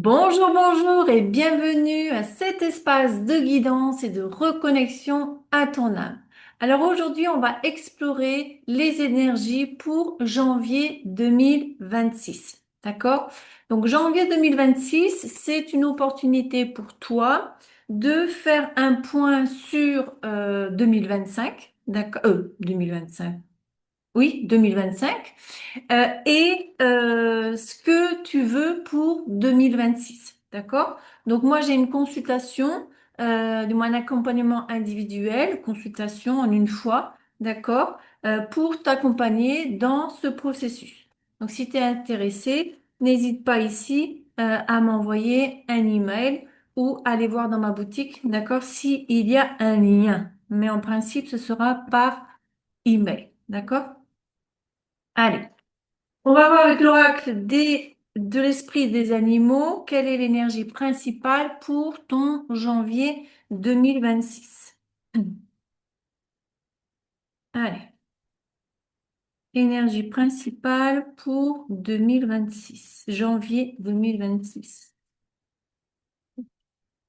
Bonjour, bonjour et bienvenue à cet espace de guidance et de reconnexion à ton âme. Alors aujourd'hui, on va explorer les énergies pour janvier 2026. D'accord? Donc janvier 2026, c'est une opportunité pour toi de faire un point sur 2025. D'accord? 2025. Oui, 2025 ce que tu veux pour 2026. D'accord? Donc moi, j'ai une consultation de mon accompagnement individuel, consultation en une fois, d'accord, pour t'accompagner dans ce processus. Donc si tu es intéressé, n'hésite pas ici à m'envoyer un email ou aller voir dans ma boutique, d'accord, s'il y a un lien. Mais en principe, ce sera par email, d'accord? Allez. On va voir avec l'oracle de l'esprit des animaux, quelle est l'énergie principale pour ton janvier 2026. Allez, énergie principale pour 2026, janvier 2026.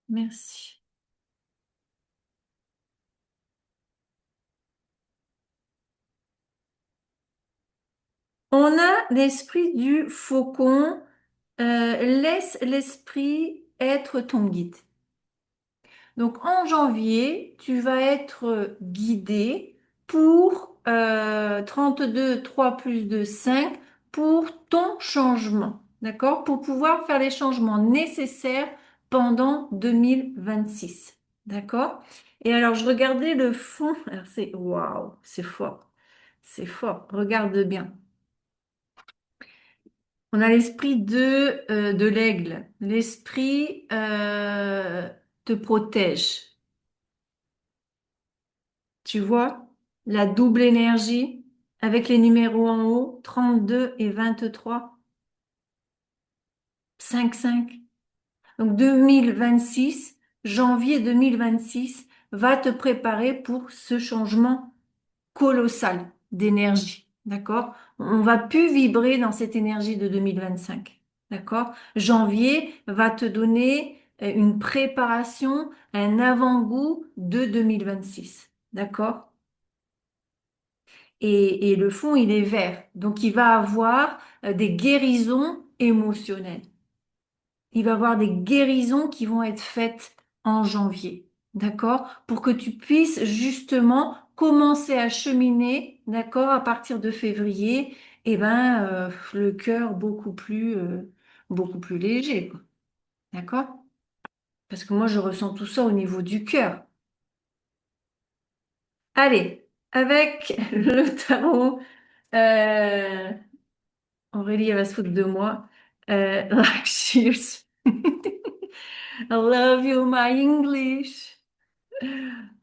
Merci. On a l'esprit du faucon. Laisse l'esprit être ton guide. Donc en janvier, tu vas être guidé pour 32, 3 plus 2, 5 pour ton changement. D'accord? Pour pouvoir faire les changements nécessaires pendant 2026. D'accord? Et alors, je regardais le fond. Alors, c'est waouh, c'est fort. C'est fort. Regarde bien. On a l'esprit de l'aigle. L'esprit te protège. Tu vois, la double énergie avec les numéros en haut, 32 et 23, 5, 5. Donc 2026, janvier 2026, va te préparer pour ce changement colossal d'énergie. D'accord? On va plus vibrer dans cette énergie de 2025. D'accord? Janvier va te donner une préparation, un avant-goût de 2026. D'accord? Et le fond, il est vert. Donc, il va avoir des guérisons émotionnelles. Il va avoir des guérisons qui vont être faites en janvier. D'accord? Pour que tu puisses justement commencer à cheminer, d'accord, à partir de février, le cœur beaucoup plus léger, quoi. D'accord? Parce que moi, je ressens tout ça au niveau du cœur. Allez, avec le tarot. euh, Aurélie, elle va se foutre de moi. Like she's- I love you, my English.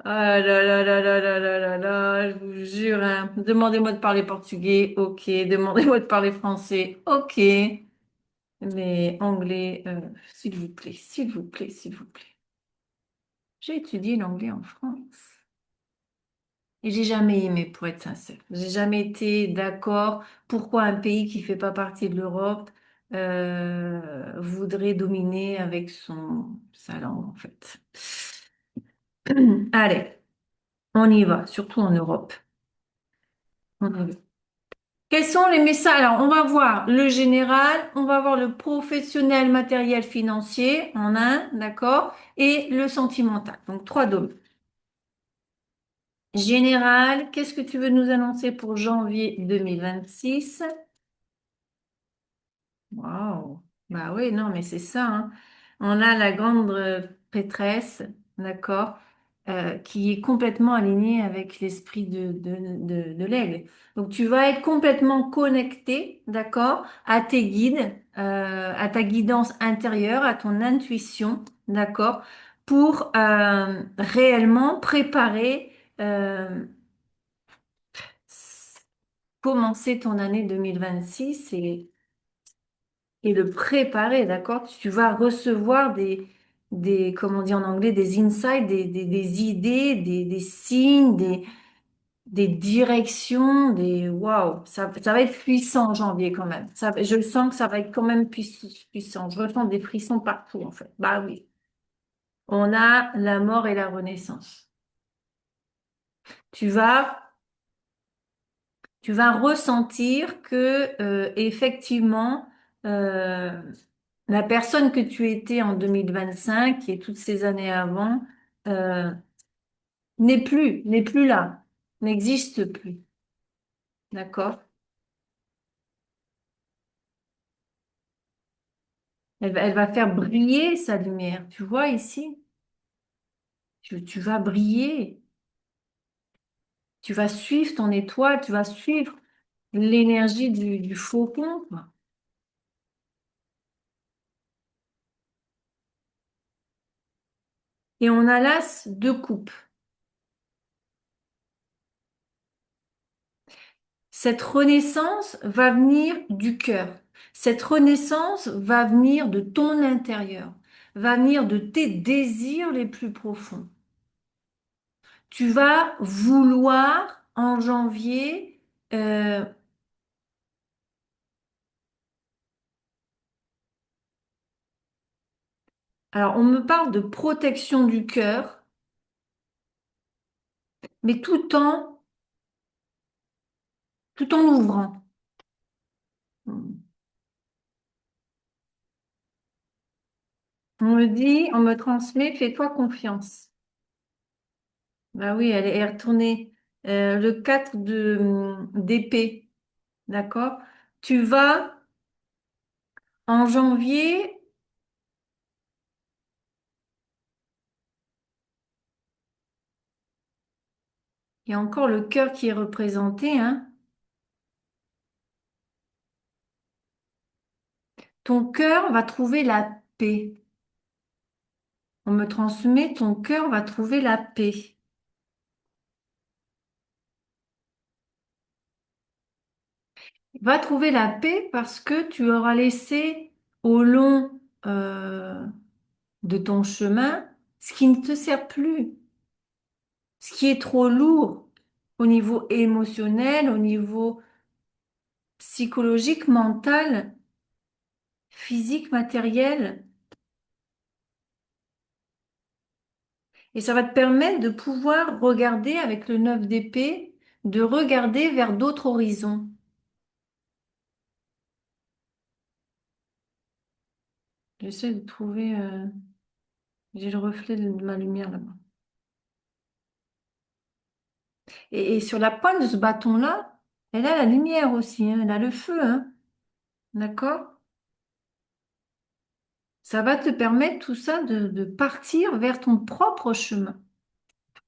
Ah là là là là là là là là, je vous jure, hein. Demandez-moi de parler portugais, ok. Demandez-moi de parler français, ok. Mais anglais, s'il vous plaît, s'il vous plaît, s'il vous plaît. J'ai étudié l'anglais en France. Et j'ai jamais aimé, pour être sincère. J'ai jamais été d'accord pourquoi un pays qui fait pas partie de l'Europe voudrait dominer avec sa langue, en fait. Allez, on y va, surtout en Europe. On y va. Quels sont les messages? Alors, on va voir le général, on va voir le professionnel, matériel, financier en un, d'accord, et le sentimental. Donc, trois dômes. Général, qu'est-ce que tu veux nous annoncer pour janvier 2026? Waouh. Bah oui, non, mais c'est ça, hein. On a la grande prêtresse, d'accord, qui est complètement alignée avec l'esprit de l'aigle. Donc tu vas être complètement connecté, d'accord, à tes guides, à ta guidance intérieure, à ton intuition, d'accord, pour réellement préparer, commencer ton année 2026 et le préparer, d'accord? Tu vas recevoir comment on dit en anglais, des insights, des idées, des signes, des directions, des waouh, ça va être puissant en janvier quand même. Je le sens que ça va être quand même puissant. Je ressens des frissons partout en fait. Bah oui. On a la mort et la renaissance. Tu vas, tu vas ressentir que effectivement euh, la personne que tu étais en 2025 et toutes ces années avant euh, n'est plus là, n'existe plus. D'accord? Elle va faire briller sa lumière. Tu vois ici? Tu vas briller. Tu vas suivre ton étoile. Tu vas suivre l'énergie du faucon, quoi. Et on a l'as de coupe. Cette renaissance va venir du cœur. Cette renaissance va venir de ton intérieur, va venir de tes désirs les plus profonds. Tu vas vouloir en janvier, euh, alors on me parle de protection du cœur, mais tout en ouvrant. On me transmet, fais-toi confiance. Bah oui, elle est retournée. Le 4 d'épée, d'accord? Tu vas en janvier, il y a encore le cœur qui est représenté, hein. Ton cœur va trouver la paix. On me transmet, ton cœur va trouver la paix. Il va trouver la paix parce que tu auras laissé au long de ton chemin ce qui ne te sert plus, ce qui est trop lourd au niveau émotionnel, au niveau psychologique, mental, physique, matériel. Et ça va te permettre de pouvoir regarder avec le 9 d'épée, de regarder vers d'autres horizons. J'essaie de trouver, j'ai le reflet de ma lumière là-bas. Et sur la pointe de ce bâton-là, elle a la lumière aussi, hein, elle a le feu, hein, d'accord? Ça va te permettre tout ça de partir vers ton propre chemin,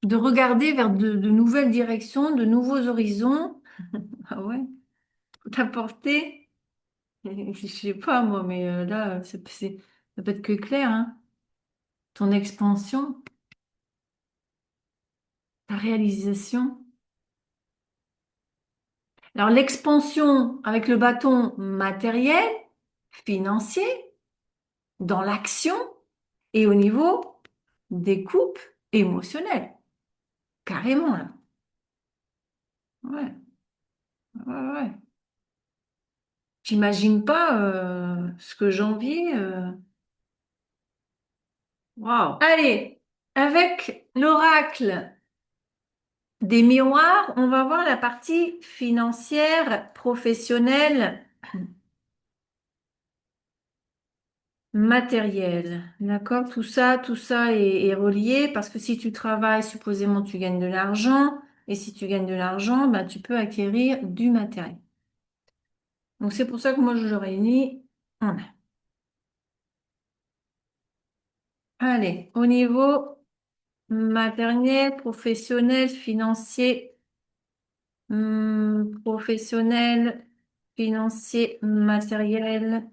de regarder vers de nouvelles directions, de nouveaux horizons. Ah ouais, t'apporter, je sais pas moi, mais là, ça peut être que clair, hein. Ton expansion, ta réalisation. Alors l'expansion avec le bâton matériel, financier, dans l'action et au niveau des coupes émotionnelles. Carrément là. Ouais, ouais, ouais. J'imagine pas ce que j'envie. Waouh. Allez, avec l'oracle des miroirs, on va voir la partie financière, professionnelle, matérielle. D'accord? Tout ça est relié parce que si tu travailles, supposément tu gagnes de l'argent. Et si tu gagnes de l'argent, bah, tu peux acquérir du matériel. Donc c'est pour ça que moi je le réunis en un. Allez, au niveau matériel, professionnel, financier, professionnel, financier, matériel.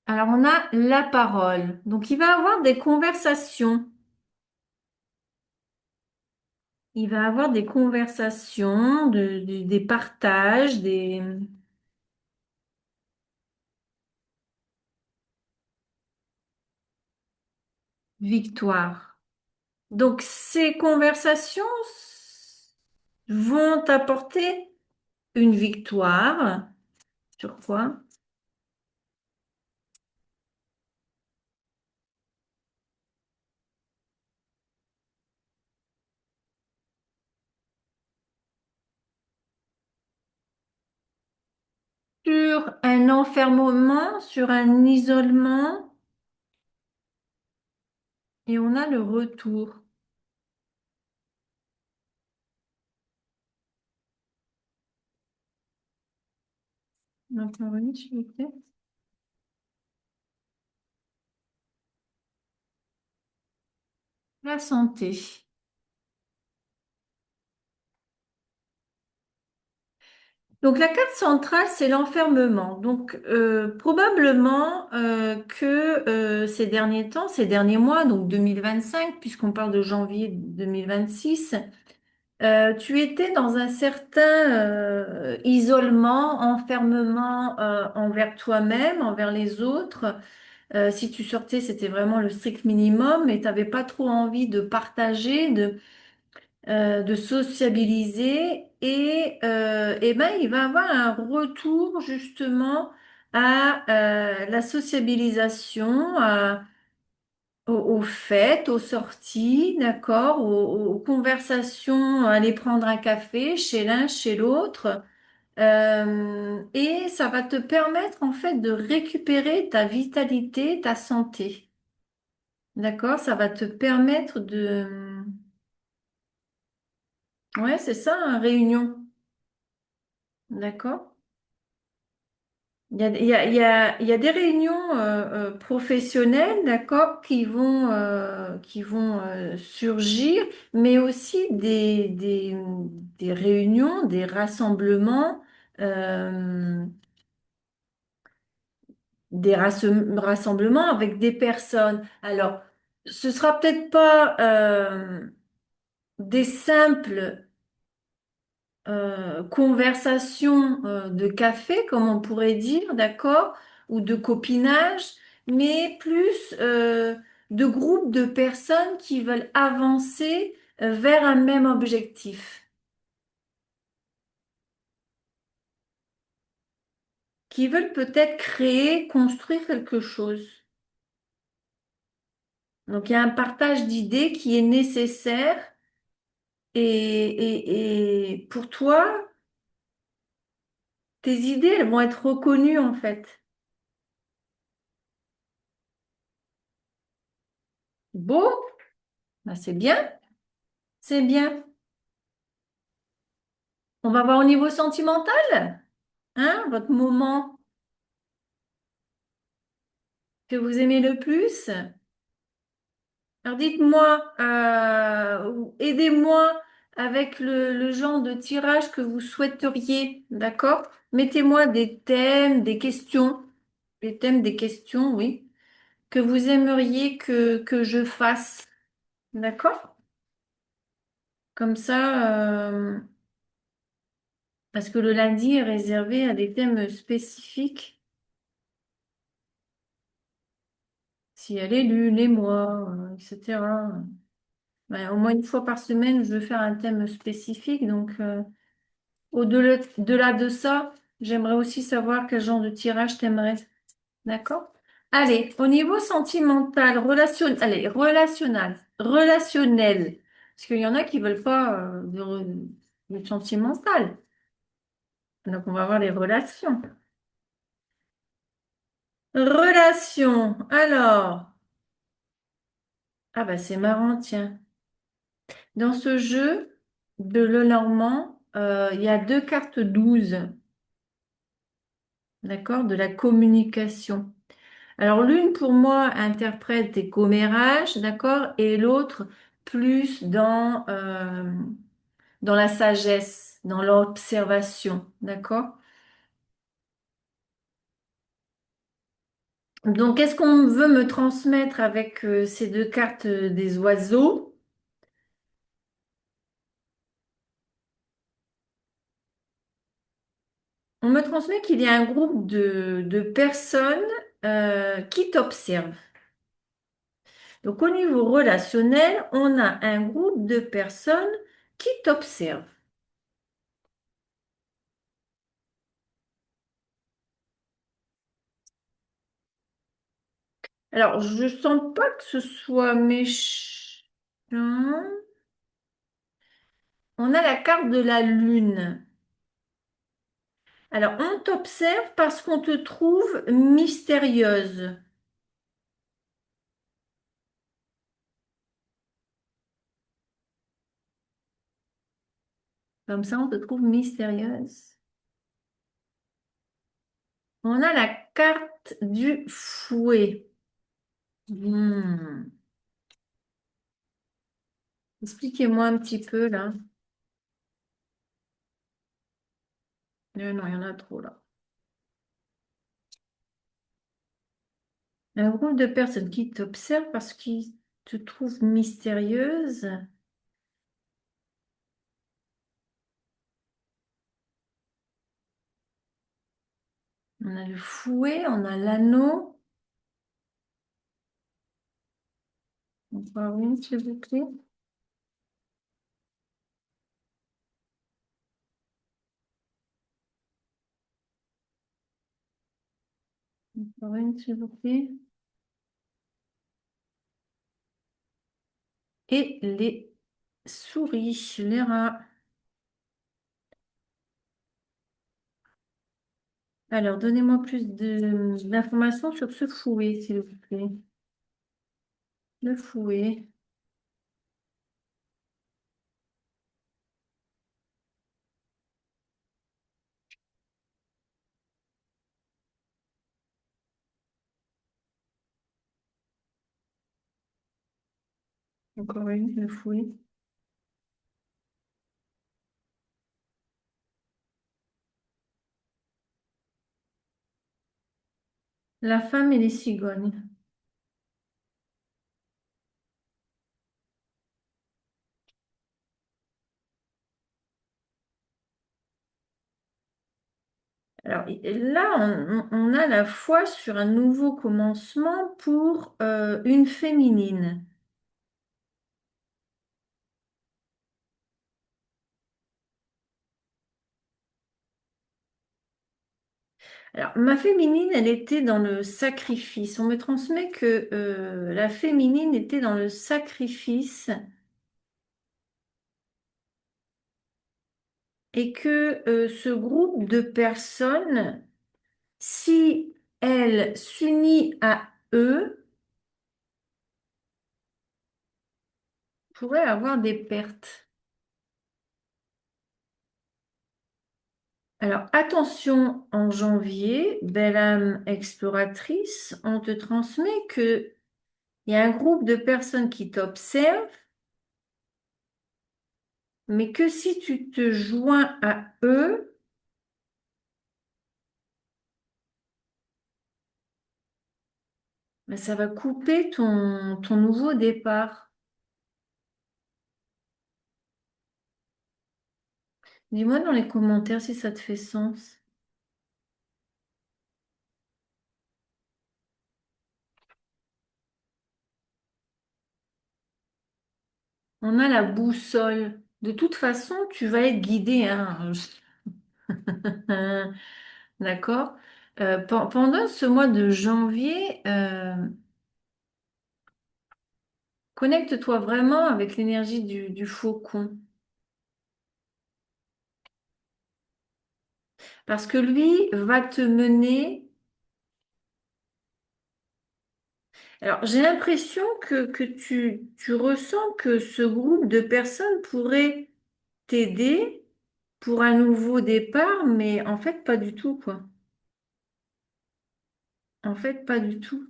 Alors on a la parole. Donc il va avoir des conversations. Il va avoir des conversations, des partages, des victoires. Donc, ces conversations vont t'apporter une victoire. Sur quoi? Sur un enfermement, sur un isolement, et on a le retour. Encore une, s'il vous plaît. La santé. Donc la carte centrale, c'est l'enfermement. Donc probablement que ces derniers temps, ces derniers mois, donc 2025, puisqu'on parle de janvier 2026, tu étais dans un certain isolement, enfermement envers toi-même, envers les autres. Si tu sortais, c'était vraiment le strict minimum, et tu n'avais pas trop envie de partager, de sociabiliser et ben il va avoir un retour justement à la sociabilisation, aux fêtes, aux sorties, d'accord, aux conversations, aller prendre un café chez l'un, chez l'autre. Et ça va te permettre en fait de récupérer ta vitalité, ta santé. D'accord? Ça va te permettre de... Ouais, c'est ça, hein, réunion. D'accord? Il y a des réunions professionnelles, d'accord, qui vont surgir, mais aussi des réunions, des rassemblements, euh, rassemblements avec des personnes. Alors, ce sera peut-être pas des simples conversation de café, comme on pourrait dire, d'accord, ou de copinage, mais plus de groupes de personnes qui veulent avancer vers un même objectif, qui veulent peut-être créer, construire quelque chose. Donc il y a un partage d'idées qui est nécessaire et pour toi, tes idées, elles vont être reconnues en fait. Beau, bah, c'est bien, c'est bien. On va voir au niveau sentimental, hein, votre moment que vous aimez le plus. Alors dites-moi, aidez-moi avec le genre de tirage que vous souhaiteriez, d'accord? Mettez-moi des thèmes, des thèmes, des questions, oui, que vous aimeriez que je fasse, d'accord? Comme ça, parce que le lundi est réservé à des thèmes spécifiques. Si elle est lune, les mois, etc. Ouais, au moins une fois par semaine, je veux faire un thème spécifique. Donc, au-delà de ça, j'aimerais aussi savoir quel genre de tirage t'aimerais. D'accord? Allez, au niveau sentimental, relationnel. Parce qu'il y en a qui veulent pas de sentimental. Donc, on va voir les relations. Relations. Alors, ah bah c'est marrant, tiens. Dans ce jeu de Lenormand, il y a deux cartes 12, d'accord, de la communication. Alors l'une pour moi interprète des commérages, d'accord, et l'autre plus dans la sagesse, dans l'observation, d'accord. Donc qu'est-ce qu'on veut me transmettre avec ces deux cartes des oiseaux? On me transmet qu'il y a un groupe de personnes qui t'observent. Donc, au niveau relationnel, on a un groupe de personnes qui t'observent. Alors, je sens pas que ce soit méchant. On a la carte de la lune. Alors, on t'observe parce qu'on te trouve mystérieuse. Comme ça, on te trouve mystérieuse. On a la carte du fouet. Hmm. Expliquez-moi un petit peu là. Non, il y en a trop là. Un groupe de personnes qui t'observent parce qu'ils te trouvent mystérieuse. On a le fouet, on a l'anneau. Encore une, s'il vous plaît. Encore une, s'il vous plaît. Et les souris, les rats. Alors, donnez-moi plus d'informations sur ce fouet, s'il vous plaît. Le fouet. Encore une, le fouet. La femme et les cigognes. Alors là, on a la foi sur un nouveau commencement pour une féminine. Alors, ma féminine, elle était dans le sacrifice. On me transmet que la féminine était dans le sacrifice et que ce groupe de personnes, si elle s'unit à eux, pourrait avoir des pertes. Alors, attention, en janvier, belle âme exploratrice, on te transmet que il y a un groupe de personnes qui t'observent, mais que si tu te joins à eux, ben, ça va couper ton nouveau départ. Dis-moi dans les commentaires si ça te fait sens. On a la boussole. De toute façon, tu vas être guidé, hein. D'accord? Pendant ce mois de janvier, connecte-toi vraiment avec l'énergie du faucon. Parce que lui va te mener. Alors, j'ai l'impression que tu ressens que ce groupe de personnes pourrait t'aider pour un nouveau départ, mais en fait, pas du tout, quoi. En fait, pas du tout.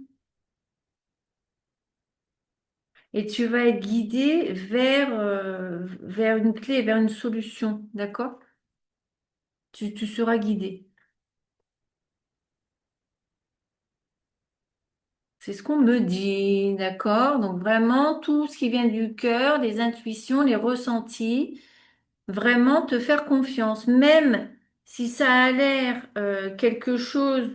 Et tu vas être guidé vers une clé, vers une solution, d'accord? Tu seras guidé. C'est ce qu'on me dit, d'accord? Donc vraiment, tout ce qui vient du cœur, les intuitions, les ressentis, vraiment te faire confiance, même si ça a l'air quelque chose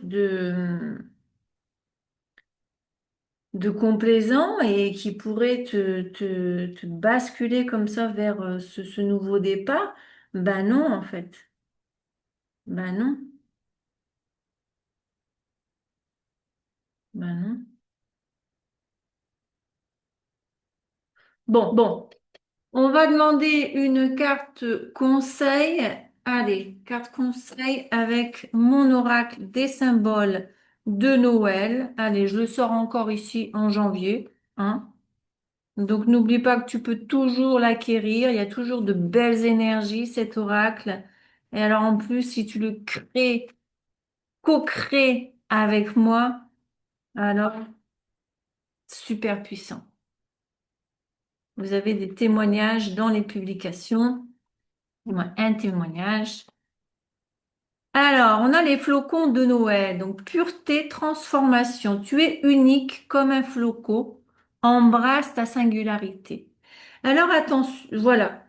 de complaisant et qui pourrait te basculer comme ça vers ce nouveau départ, ben non, en fait. Ben non, ben non. Bon, on va demander une carte conseil. Allez, carte conseil avec mon oracle des symboles de Noël. Allez, je le sors encore ici en janvier, hein. Donc n'oublie pas que tu peux toujours l'acquérir. Il y a toujours de belles énergies, cet oracle. Et alors en plus, si tu le crées, co-crées avec moi, alors super puissant. Vous avez des témoignages dans les publications. Dis-moi un témoignage. Alors, on a les flocons de Noël. Donc, pureté, transformation. Tu es unique comme un flocon. Embrasse ta singularité. Alors, attention, voilà.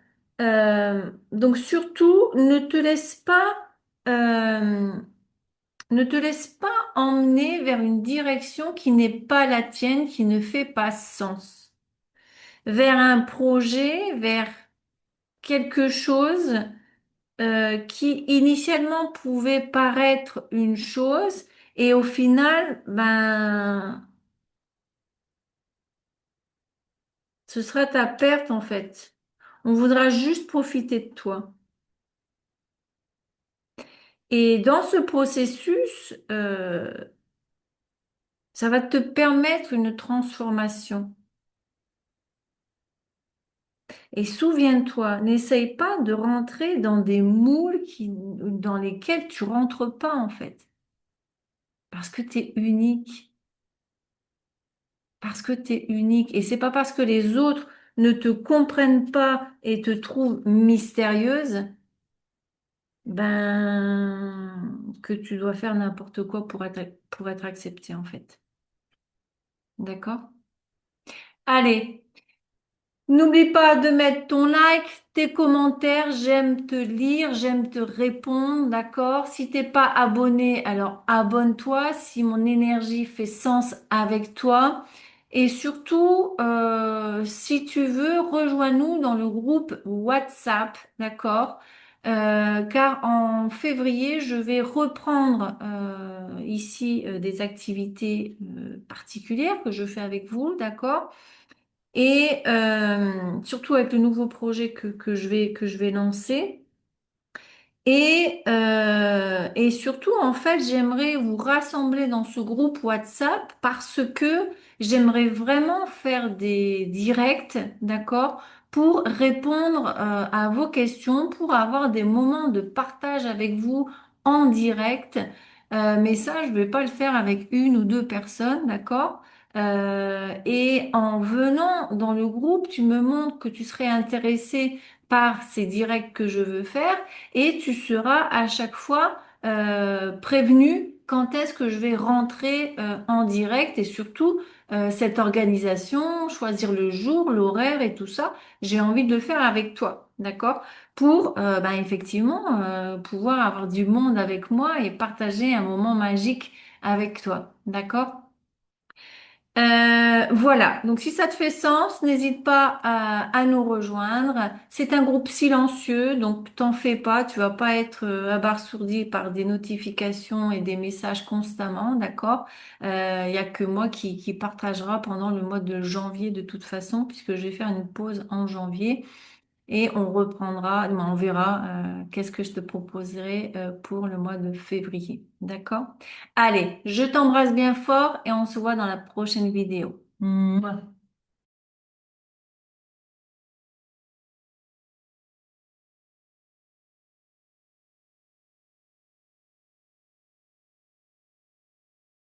Donc, surtout, euh, ne te laisse pas emmener vers une direction qui n'est pas la tienne, qui ne fait pas sens. Vers un projet, vers quelque chose qui initialement pouvait paraître une chose et au final, ben, ce sera ta perte en fait. On voudra juste profiter de toi. Et dans ce processus, ça va te permettre une transformation. Et souviens-toi, n'essaye pas de rentrer dans des moules dans lesquels tu rentres pas en fait, parce que tu es unique. Parce que tu es unique. Et c'est pas parce que les autres ne te comprennent pas et te trouvent mystérieuse, ben, que tu dois faire n'importe quoi pour être acceptée, en fait. D'accord? Allez. N'oublie pas de mettre ton like, tes commentaires, j'aime te lire, j'aime te répondre, d'accord? Si t'es pas abonné, alors abonne-toi si mon énergie fait sens avec toi. Et surtout, si tu veux, rejoins-nous dans le groupe WhatsApp, d'accord? Car en février, je vais reprendre ici des activités particulières que je fais avec vous, d'accord? Et surtout avec le nouveau projet que je vais lancer. Et surtout, en fait, j'aimerais vous rassembler dans ce groupe WhatsApp parce que j'aimerais vraiment faire des directs, d'accord, pour répondre à vos questions, pour avoir des moments de partage avec vous en direct. Mais ça, je vais pas le faire avec une ou deux personnes, d'accord? Et en venant dans le groupe, tu me montres que tu serais intéressé par ces directs que je veux faire et tu seras à chaque fois prévenu quand est-ce que je vais rentrer en direct et surtout cette organisation, choisir le jour, l'horaire et tout ça, j'ai envie de le faire avec toi, d'accord? Pour ben, effectivement pouvoir avoir du monde avec moi et partager un moment magique avec toi, d'accord? Voilà, donc si ça te fait sens, n'hésite pas à nous rejoindre. C'est un groupe silencieux, donc t'en fais pas, tu vas pas être abasourdi par des notifications et des messages constamment, d'accord? Il y a que moi qui partagera pendant le mois de janvier de toute façon, puisque je vais faire une pause en janvier. Et on reprendra, ben, on verra qu'est-ce que je te proposerai pour le mois de février. D'accord? Allez, je t'embrasse bien fort et on se voit dans la prochaine vidéo. Mouah.